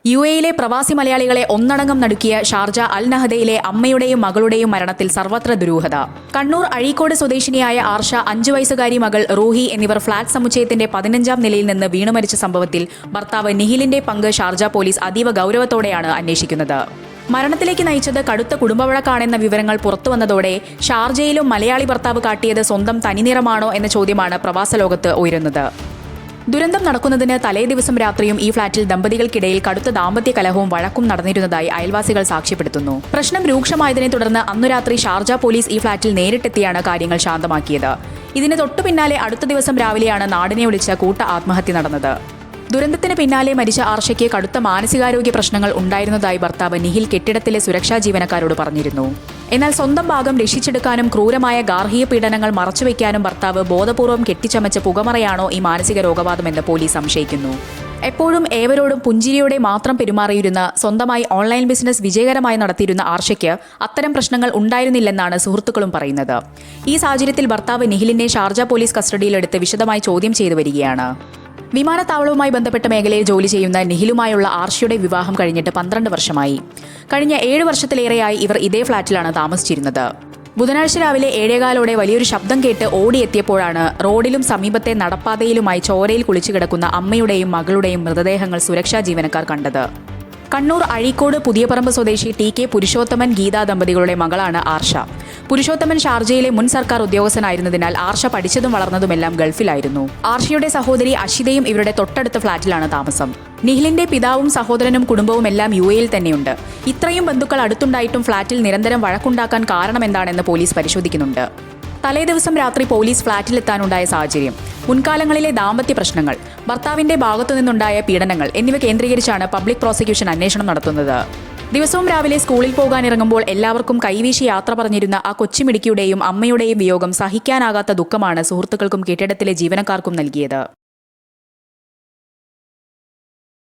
യുഎയിലെ പ്രവാസി മലയാളികളെ ഒന്നടങ്കം നടുക്കിയ ഷാർജ അൽ നഹദയിലെ അമ്മയുടെയും മകളുടെയും മരണത്തിൽ സർവത്ര ദുരൂഹത. കണ്ണൂർ അഴീക്കോട് സ്വദേശിനിയായ ആർഷ, 5 വയസ്സുകാരി മകൾ റൂഹി എന്നിവർ ഫ്ളാറ്റ് സമുച്ചയത്തിന്റെ 15ാം നിലയിൽ നിന്ന് വീണു മരിച്ച സംഭവത്തിൽ ഭർത്താവ് നിഹിലിന്റെ പങ്ക് ഷാർജ പോലീസ് അതീവ ഗൗരവത്തോടെയാണ് അന്വേഷിക്കുന്നത്. മരണത്തിലേക്ക് നയിച്ചത് കടുത്ത കുടുംബവഴക്കാണെന്ന വിവരങ്ങൾ പുറത്തുവന്നതോടെ ഷാർജയിലും മലയാളി ഭർത്താവ് കാട്ടിയത് സ്വന്തം തനിനിറമാണോ എന്ന ചോദ്യമാണ് പ്രവാസ ലോകത്ത് ഉയരുന്നത്. ദുരന്തം നടക്കുന്നതിന് തലേദിവസം രാത്രിയും ഈ ഫ്ളാറ്റിൽ ദമ്പതികൾക്കിടയിൽ കടുത്ത ദാമ്പത്യ കലഹവും വഴക്കും നടന്നിരുന്നതായി അയൽവാസികൾ സാക്ഷ്യപ്പെടുത്തുന്നു. പ്രശ്നം രൂക്ഷമായതിനെ തുടർന്ന് അന്നു രാത്രി ഷാർജ പോലീസ് ഈ ഫ്ളാറ്റിൽ നേരിട്ടെത്തിയാണ് കാര്യങ്ങൾ ശാന്തമാക്കിയത്. ഇതിന് തൊട്ടു പിന്നാലെ അടുത്ത ദിവസം രാവിലെയാണ് നാടിനെ വിളിച്ച കൂട്ട ആത്മഹത്യ നടന്നത്. ദുരന്തത്തിന് പിന്നാലെ മരിച്ച ആർഷയ്ക്ക് കടുത്ത മാനസികാരോഗ്യ പ്രശ്നങ്ങൾ ഉണ്ടായിരുന്നതായി ഭർത്താവ് നിഹിൽ കെട്ടിടത്തിലെ സുരക്ഷാ ജീവനക്കാരോട് പറഞ്ഞിരുന്നു. എന്നാൽ സ്വന്തം ഭാഗം രക്ഷിച്ചെടുക്കാനും ക്രൂരമായ ഗാർഹിക പീഡനങ്ങൾ മറച്ചുവെക്കാനും ഭർത്താവ് ബോധപൂർവം കെട്ടിച്ചമച്ച പുകമറയാണോ ഈ മാനസിക രോഗവാദമെന്ന് പോലീസ് സംശയിക്കുന്നു. എപ്പോഴും ഏവരോടും പുഞ്ചിരിയോടെ മാത്രം പെരുമാറിയിരുന്ന, സ്വന്തമായി ഓൺലൈൻ ബിസിനസ് വിജയകരമായി നടത്തിയിരുന്ന ആർഷയ്ക്ക് അത്തരം പ്രശ്നങ്ങൾ ഉണ്ടായിരുന്നില്ലെന്നാണ് സുഹൃത്തുക്കളും പറയുന്നത്. ഈ സാഹചര്യത്തിൽ ഭർത്താവ് നിഹിലിനെ ഷാർജ പോലീസ് കസ്റ്റഡിയിലെടുത്ത് വിശദമായി ചോദ്യം ചെയ്തു വരികയാണ്. വിമാനത്താവളവുമായി ബന്ധപ്പെട്ട മേഖലയിൽ ജോലി ചെയ്യുന്ന നിഹിലുമായുള്ള ആർഷയുടെ വിവാഹം കഴിഞ്ഞിട്ട് 12 വർഷമായി. കഴിഞ്ഞ 7 വർഷത്തിലേറെയായി ഇവർ ഇതേ ഫ്ളാറ്റിലാണ് താമസിച്ചിരുന്നത്. ബുധനാഴ്ച രാവിലെ 7:15 വലിയൊരു ശബ്ദം കേട്ട് ഓടിയെത്തിയപ്പോഴാണ് റോഡിലും സമീപത്തെ നടപ്പാതയിലുമായി ചോരയിൽ കുളിച്ചു കിടക്കുന്ന അമ്മയുടെയും മകളുടെയും മൃതദേഹങ്ങൾ സുരക്ഷാ ജീവനക്കാർ കണ്ടത്. കണ്ണൂർ അഴീക്കോട് പുതിയപറമ്പ് സ്വദേശി ടി.കെ. പുരുഷോത്തമൻ ഗീത ദമ്പതികളുടെ മകളാണ് ആർഷ. പുരുഷോത്തമൻ ഷാർജയിലെ മുൻ സർക്കാർ ഉദ്യോഗസ്ഥനായിരുന്നതിനാൽ ആർഷ പഠിച്ചതും വളർന്നതുമെല്ലാം ഗൾഫിലായിരുന്നു. ആർഷയുടെ സഹോദരി അഷിതയും ഇവരുടെ തൊട്ടടുത്ത ഫ്ളാറ്റിലാണ് താമസം. നിഹിലിന്റെ പിതാവും സഹോദരനും കുടുംബവും എല്ലാം യുഎയിൽ തന്നെയുണ്ട്. ഇത്രയും ബന്ധുക്കൾ അടുത്തുണ്ടായിട്ടും ഫ്ളാറ്റിൽ നിരന്തരം വഴക്കുണ്ടാക്കാൻ കാരണമെന്താണെന്ന് പോലീസ് പരിശോധിക്കുന്നുണ്ട്. തലേദിവസം രാത്രി പോലീസ് ഫ്ളാറ്റിലെത്താനുണ്ടായ സാഹചര്യം, മുൻകാലങ്ങളിലെ ദാമ്പത്യ പ്രശ്നങ്ങൾ, ഭർത്താവിന്റെ ഭാഗത്തുനിന്നുണ്ടായ പീഡനങ്ങൾ എന്നിവ കേന്ദ്രീകരിച്ചാണ് പബ്ലിക് പ്രോസിക്യൂഷൻ അന്വേഷണം നടത്തുന്നത്. ദിവസവും രാവിലെ സ്കൂളിൽ പോകാനിറങ്ങുമ്പോൾ എല്ലാവർക്കും കൈവീശി യാത്ര പറഞ്ഞിരുന്ന ആ കൊച്ചുമിടുക്കിയുടെയും അമ്മയുടെയും വിയോഗം സഹിക്കാനാകാത്ത ദുഃഖമാണ് സുഹൃത്തുക്കൾക്കും കെട്ടിടത്തിലെ ജീവനക്കാർക്കും നൽകിയത്.